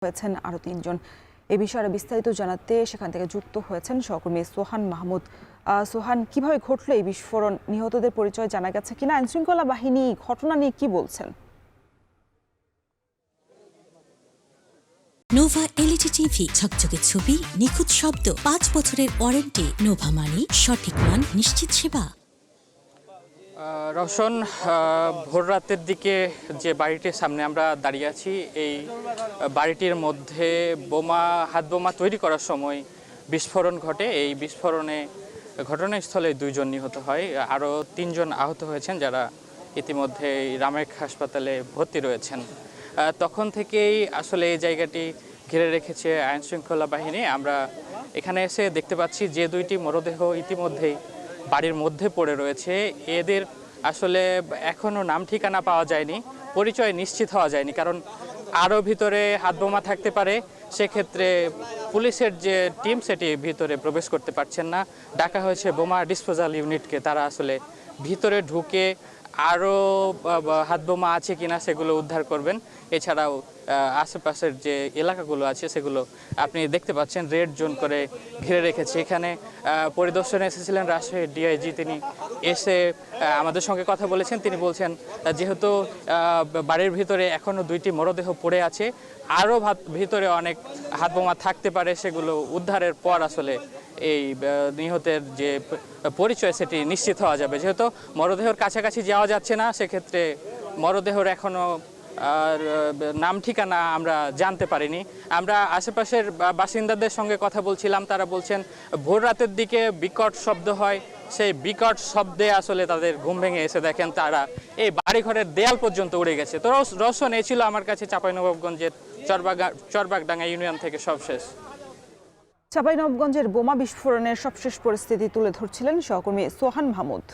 হয়েছেন আরো ৩ জন। এ বিষয়ে বিস্তারিত জানাতে সেখান থেকে যুক্ত হয়েছেন সহকর্মী সোহান মাহমুদ। সোহান, কিভাবে ঘটলো এই বিস্ফোরণ? নিহতদের পরিচয় জানা গেছে কিনা? আইনশৃঙ্খলা বাহিনী ঘটনা নিয়ে কি বলছেন? নোভা এলইডি টিভি, ঝকঝকে ছবি, নিখুঁত শব্দ, ৫ বছরের ওয়ারেন্টি। নোভা মানি সঠিক মান, নিশ্চিত সেবা। রওশন, ভোর রাতের দিকে যে বাড়িটির সামনে আমরা দাঁড়িয়ে আছি, এই বাড়িটির মধ্যে হাত বোমা তৈরি করার সময় বিস্ফোরণ ঘটে। এই বিস্ফোরণে ঘটনাস্থলে ২ জন নিহত হয়, আরও ৩ জন আহত হয়েছেন, যারা ইতিমধ্যে রামেক হাসপাতালে ভর্তি রয়েছেন। তখন থেকেই আসলে এই জায়গাটি ঘিরে রেখেছে আইনশৃঙ্খলা বাহিনী। আমরা এখানে এসে দেখতে পাচ্ছি যে ২টি মরদেহ ইতিমধ্যেই বাড়ির মধ্যে পড়ে রয়েছে। এদের আসলে এখনও নাম ঠিকানা পাওয়া যায়নি, পরিচয় নিশ্চিত হওয়া যায়নি, কারণ আরও ভিতরে হাত বোমা থাকতে পারে। সেক্ষেত্রে পুলিশের যে টিম সেটি ভিতরে প্রবেশ করতে পারছেন না। ডাকা হয়েছে বোমা ডিসপোজাল ইউনিটকে, তারা আসলে ভিতরে ঢুকে আরও হাত বোমা আছে কিনা সেগুলো উদ্ধার করবেন। এছাড়াও আশেপাশের যে এলাকাগুলো আছে সেগুলো আপনি দেখতে পাচ্ছেন রেড জোন করে ঘিরে রেখেছে। এখানে পরিদর্শনে এসেছিলেন রাজশাহীর ডিআইজি, তিনি এসে আমাদের সঙ্গে কথা বলেছেন। তিনি বলছেন যেহেতু বাড়ির ভিতরে এখনও ২টি মরদেহ পড়ে আছে, আরও ভিতরে অনেক হাত বোমা থাকতে পারে, সেগুলো উদ্ধারের পর আসলে এই নিহতের যে পরিচয় সেটি নিশ্চিত হওয়া যাবে। যেহেতু মরদেহর কাছাকাছি যাওয়া যাচ্ছে না, সেক্ষেত্রে মরদেহর এখনও নাম ঠিকানা আমরা জানতে পারিনি। আমরা আশেপাশের বাসিন্দাদের সঙ্গে কথা বলছিলাম, তারা বলছেন ভোর রাতের দিকে বিকট শব্দ হয়, সেই বিকট শব্দে আসলে তাদের ঘুম ভেঙে এসে দেখেন তারা এই বাড়িঘরের দেয়াল পর্যন্ত উড়ে গেছে। তো রওশন, এই ছিল আমার কাছে চাঁপাইনবাবগঞ্জের চরবাগডাঙ্গা ইউনিয়ন থেকে সবশেষ। চাঁপাইনবাবগঞ্জের বোমা বিস্ফোরণের সবশেষ পরিস্থিতি তুলে ধরছিলেন সহকর্মী সোহান মাহমুদ।